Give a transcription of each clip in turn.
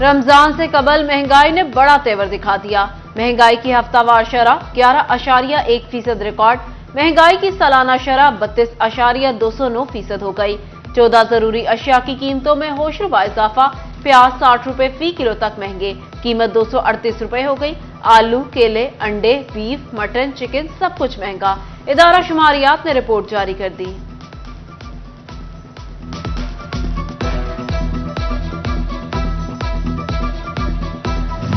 रमजान से कबल महंगाई ने बड़ा तेवर दिखा दिया। महंगाई की हफ्तावार शरह 11.1% रिकॉर्ड। महंगाई की सालाना शरह 32.209% हो गई। 14 जरूरी अशिया की कीमतों में होशरुबा इजाफा। प्याज 60 रुपए फी किलो तक महंगे, कीमत 238 रुपए हो गई। आलू, केले, अंडे, बीफ, मटन, चिकन सब कुछ महंगा। इदारा शुमारियात ने रिपोर्ट जारी कर दी।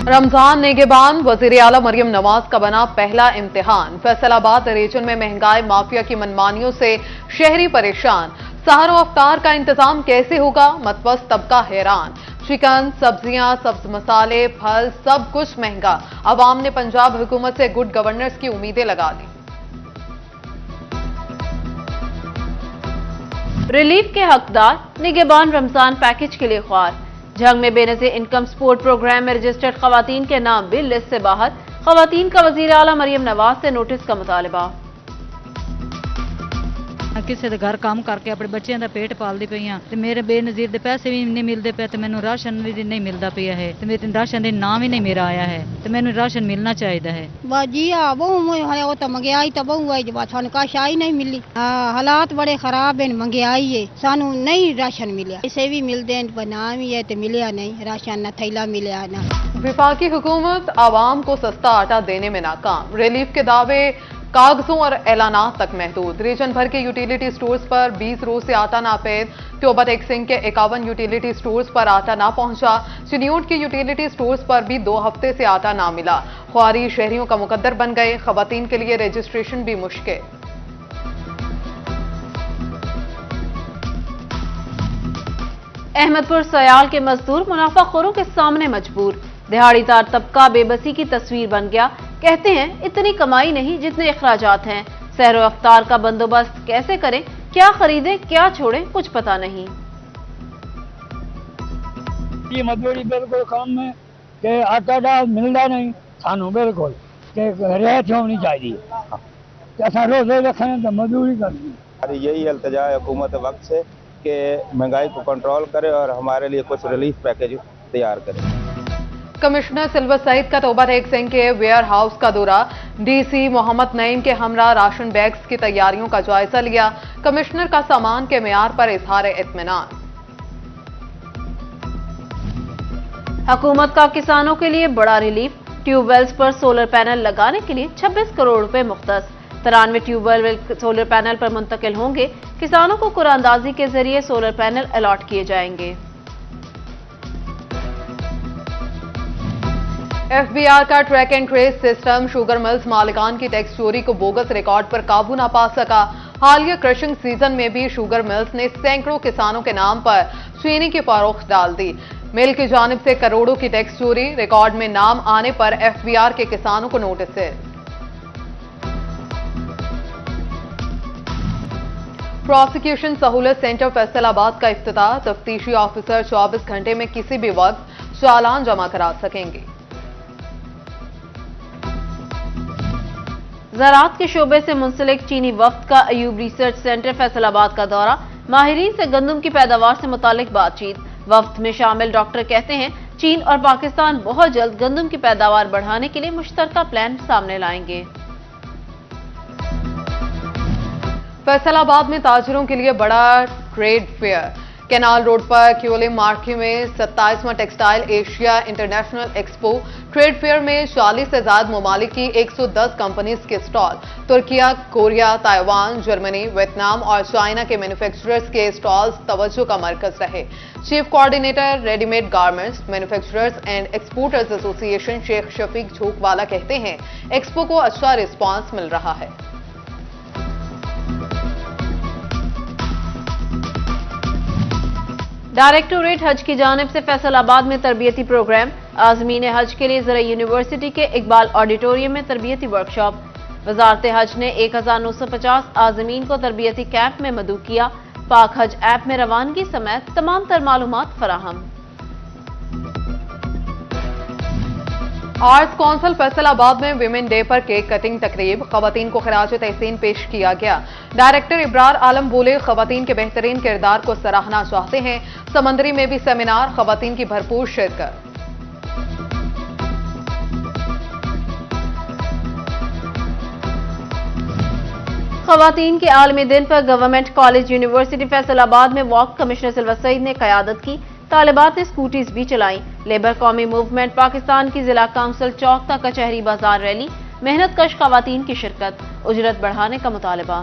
रमजान निगहबान वजीर आला मरियम नवाज का बना पहला इम्तिहान। फैसलाबाद रीजन में महंगाई माफिया की मनमानियों से शहरी परेशान। सहर और अफ्तार का इंतजाम कैसे होगा, मतवस्त तबका हैरान। चिकन, सब्जियां, सब्ज मसाले, फल सब कुछ महंगा। अवाम ने पंजाब हुकूमत से गुड गवर्नेंस की उम्मीदें लगा दी। रिलीफ के हकदार, निगहबान रमजान पैकेज के लिए ख्वार। झंग में बेनज़ीर इनकम सपोर्ट प्रोग्राम में रजिस्टर्ड खवातीन के नाम भी लिस्ट से बाहर। खवातीन का वजीर आला मरियम नवाज से नोटिस का मुतालबा। ਕਿਸੇ ਦੇ ਘਰ ਕੰਮ ਕਰਕੇ ਆਪਣੇ ਬੱਚਿਆਂ ਦਾ ਪੇਟ ਪਾਲਦੀ ਪਈਆਂ ਤੇ ਮੇਰੇ ਬੇਨਜ਼ੀਰ ਦੇ ਪੈਸੇ ਵੀ ਨਹੀਂ ਮਿਲਦੇ ਪਏ ਤੇ ਮੈਨੂੰ ਰਾਸ਼ਨ ਵੀ ਨਹੀਂ ਮਿਲਦਾ ਪਿਆ ਹੈ ਤੇ ਮੇਰੇ ਰਾਸ਼ਨ ਦੇ ਨਾਮ ਹੀ ਨਹੀਂ ਮੇਰਾ ਆਇਆ ਹੈ ਤੇ ਮੈਨੂੰ ਰਾਸ਼ਨ ਮਿਲਣਾ ਚਾਹੀਦਾ ਹੈ। ਬਾਜੀ ਆ ਬਹੁ ਹੈ ਉਹ ਤਾਂ ਮੰਗਿਆਈ ਤਾਂ ਬਹੁ ਹੈ ਜਵਾ ਸਾਨੂੰ ਕਾਸ਼ਾਈ ਨਹੀਂ ਮਿਲੀ। ਹਾਲਾਤ ਬੜੇ ਖਰਾਬ ਹਨ, ਮੰਗਿਆਈ ਹੈ, ਸਾਨੂੰ ਨਹੀਂ ਰਾਸ਼ਨ ਮਿਲਿਆ। ਇਸੇ ਵੀ मिलते हैं नाम ही है तो मिलिया नहीं राशन, न थैला मिला ना। विफाकी हुकूमत आवाम को सस्ता आटा देने में नाकाम। रिलीफ के दावे कागजों और ऐलानात तक महदूद। रीजन भर के यूटिलिटी स्टोर्स पर 20 रोज से आटा नापेद। त्योबत एक सिंह के 51 यूटिलिटी स्टोर्स पर आटा ना पहुंचा। चिन्यूट के यूटिलिटी स्टोर्स पर भी 2 हफ्ते से आटा ना मिला। ख्वारी शहरियों का मुकद्दर बन गए। खवातीन के लिए रजिस्ट्रेशन भी मुश्किल। अहमदपुर सयाल के मजदूर मुनाफाखोरों के सामने मजबूर। दिहाड़ीदार तबका बेबसी की तस्वीर बन गया। कहते हैं इतनी कमाई नहीं जितने अखराजात हैं। सहरो अफ्तार का बंदोबस्त कैसे करें, क्या खरीदें क्या छोड़ें, कुछ पता नहीं। ये मजदूरी बिल्कुल कम है कि आटा दाल मिलता नहीं सानू बिल्कुल कि रियायत होनी चाहिए। ऐसा रोजे रखें तो मजदूरी करनी। यही अल्तजा है हुकूमत वक्त से कि महंगाई को कंट्रोल करे और हमारे लिए कुछ रिलीफ पैकेज तैयार करे। कमिश्नर सिल्वर सईद का तोबा एक सिंह के वेयर हाउस का दौरा। डीसी मोहम्मद नईम के हमरा राशन बैग्स की तैयारियों का जायजा लिया। कमिश्नर का सामान के मेयार पर इजहार इत्मीनान। हुकूमत का किसानों के लिए बड़ा रिलीफ। ट्यूबवेल्स पर सोलर पैनल लगाने के लिए 26 करोड़ रुपए मुख्तस। 93 ट्यूबवेल सोलर पैनल पर मुंतकिल होंगे। किसानों को कुरानंदाजी के जरिए सोलर पैनल अलॉट किए जाएंगे। एफबीआर का track and trace system sugar mills मालिकान की टैक्स चोरी को बोगस रिकॉर्ड पर काबू न पा सका। हालिया क्रशिंग सीजन में भी शुगर मिल्स ने सैकड़ों किसानों के नाम पर चीनी की फरोख्त डाल दी। मिल की जानिब से करोड़ों की टैक्स चोरी। रिकॉर्ड में नाम आने पर एफबीआर के किसानों को नोटिस है। प्रोसिक्यूशन सहूलत सेंटर फैसलाबाद का इफ्तिताह। तफ्तीशी ऑफिसर 24 घंटे में किसी भी वक्त चालान जमा करा सकेंगे। ज़राअत के शोबे से मुंसलिक चीनी वफ्द का अयूब रिसर्च सेंटर फैसलाबाद का दौरा। माहिरीन से गंदम की पैदावार से मुतालिक बातचीत। वफ्द में शामिल डॉक्टर कहते हैं चीन और पाकिस्तान बहुत जल्द गंदम की पैदावार बढ़ाने के लिए मुश्तरका प्लान सामने लाएंगे। फैसलाबाद में ताजिरों के लिए बड़ा ट्रेड फेयर। कैनाल रोड पर क्यूलिम मार्केट में 27वां textile Asia international expo trade fair में 40 से ज्यादा ममालिक की 110 कंपनीज के stalls. Turkiye, Korea, Taiwan, Germany, Vietnam और चाइना के मैन्युफैक्चरर्स के स्टॉल्स तवज्जो का मरकज रहे। Chief coordinator readymade garments manufacturers and exporters association Sheikh Shafiq Jhonkwala कहते हैं एक्सपो को अच्छा रिस्पांस मिल रहा है। डायरेक्टोरेट हज की जानिब से फैसलाबाद में तरबियती प्रोग्राम। आज़मीन हज के लिए ज़रा यूनिवर्सिटी के इकबाल ऑडिटोरियम में तरबियती वर्कशॉप। वजारत हज ने 1950 आज़मीन को तरबियती कैंप में मदऊ किया। पाक हज ऐप में रवानगी समेत तमाम तर मालूमात फराहम। आर्ट्स काउंसिल फैसलाबाद में विमेन डे पर केक कटिंग तकरीब। खवातीन को खराज तहसीन पेश किया गया। डायरेक्टर इब्रार आलम बोले खवातीन के बेहतरीन किरदार को सराहना चाहते हैं। समंदरी में भी सेमिनार, खवातीन की भरपूर शिरकत। खवातीन के आलमी दिन पर गवर्नमेंट कॉलेज यूनिवर्सिटी फैसलाबाद में वॉक कमिश्नर सिल्वर सईद ने क़यादत की। तालिबात ने स्कूटीज भी चलाई। लेबर कौमी मूवमेंट पाकिस्तान की जिला काउंसिल चौक तक कचहरी बाजार रैली, मेहनत कश खवातीन की शिरकत, उजरत बढ़ाने का मुतालबा।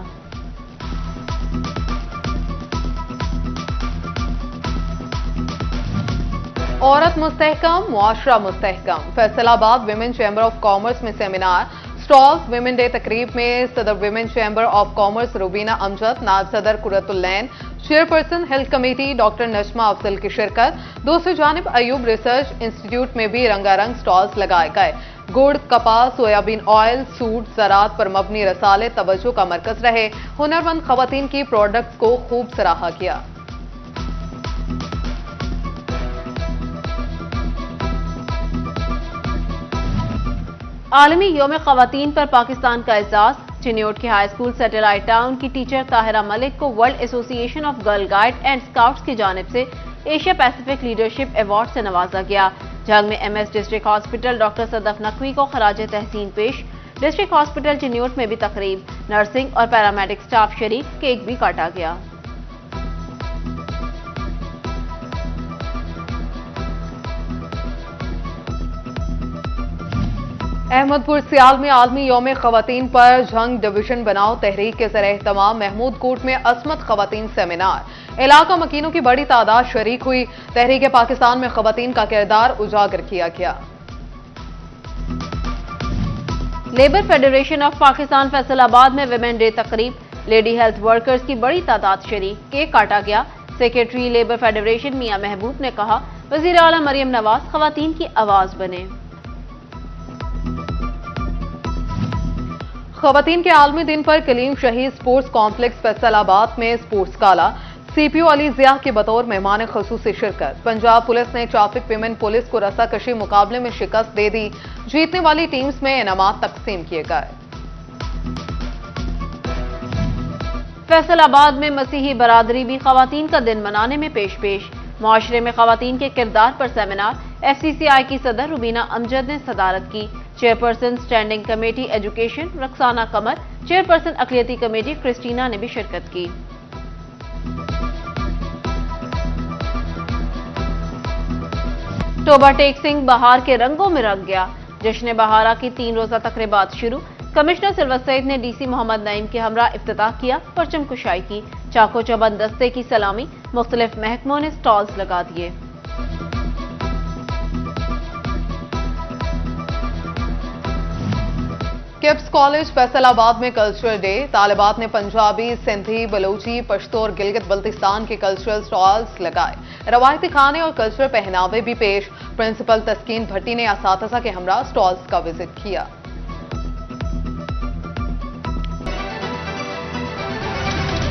औरत मुस्तहकम, मुआशरा मुस्तहकम। Faisalabad women chamber of commerce में सेमिनार, स्टॉल्स, विमेन डे तकरीब में सदर women chamber of commerce Rubina Amjad, नायब सदर Qurratulain, chairperson health committee doctor Najma Afzal की शिरकत। दूसरी जानिब अयूब रिसर्च इंस्टीट्यूट में भी रंगारंग स्टॉल्स लगाए गए। गुड़, कपास, सोयाबीन ऑयल, सूट, ज़रात पर मबनी रसाले तवज्जो का मरकज रहे। हुनरमंद खवातीन की प्रोडक्ट्स को खूब सराहा गया। आलमी योम खवातीन पर पाकिस्तान का एजाज। चिन्योट के हाई स्कूल सैटेलाइट टाउन की टीचर ताहिरा मलिक को world association of girl guide and scouts की जानिब से एशिया पैसिफिक लीडरशिप अवार्ड से नवाजा गया। जंग में MS district hospital doctor Sadaf Naqvi को खराज तहसीन पेश। डिस्ट्रिक्ट हॉस्पिटल चिन्योट में भी तकरीब, नर्सिंग और पैरामेडिक स्टाफ शरीक, केक भी काटा गया। अहमदपुर सियाल में आलमी यौम खवातीन पर जंग डिवीजन बनाओ तहरीक के ज़रिए तमाम महमूद कोट में असमत खवातीन सेमिनार। इलाका मकीनों की बड़ी तादाद शरीक हुई। तहरीक पाकिस्तान में खवातीन का किरदार उजागर किया गया। Labour federation of Pakistan Faisalabad में विमेन डे तकरीब, लेडी हेल्थ वर्कर्स की बड़ी तादाद शरीक, केक काटा गया। सेक्रेटरी लेबर फेडरेशन मियां महबूब ने कहा, वज़ीर आला मरियम नवाज खवातीन की आवाज बने। खवातीन के आलमी दिन पर कलीम शहीद स्पोर्ट्स कॉम्प्लेक्स फैसलाबाद में स्पोर्ट्स गाला, सीपीओ अली जिया के बतौर मेहमान खसूसी शिरकत। पंजाब पुलिस ने ट्रैफिक विमेन पुलिस को रस्साकशी मुकाबले में शिकस्त दे दी। जीतने वाली टीम्स में इनामात तकसीम किए गए। फैसलाबाद में मसीही बरादरी भी खवातीन का दिन मनाने में पेश। मुआशरे में खवातीन के किरदार पर सेमिनार, एफसीसीआई की सदर रुबीना अमजद ने सदारत की। चेयरपर्सन स्टैंडिंग कमेटी एजुकेशन रक्साना कमर, चेयरपर्सन अकलियती कमेटी क्रिस्टीना ने भी शिरकत की। टोबा टेक सिंह बहार के रंगों में रंग गया। जश्न बहारा की 3 रोजा तकरीबात शुरू। कमिश्नर सिल्वर सईद ने डीसी मोहम्मद नईम के हमरा इफ्तिताह किया, परचम कुशाई की, चाको चौबंद दस्ते की सलामी, मुख्तलिफ महकमों ने स्टॉल्स लगा दिए। किप्स कॉलेज फैसलाबाद में कल्चरल डे, तालिबात ने पंजाबी, सिंधी, बलोची, पश्तो और गिलगित बल्तिस्तान के कल्चरल स्टॉल्स लगाए। रवायती खाने और कल्चरल पहनावे भी पेश। प्रिंसिपल तस्कीन भट्टी ने असातिज़ा के हमरा स्टॉल्स का विजिट किया।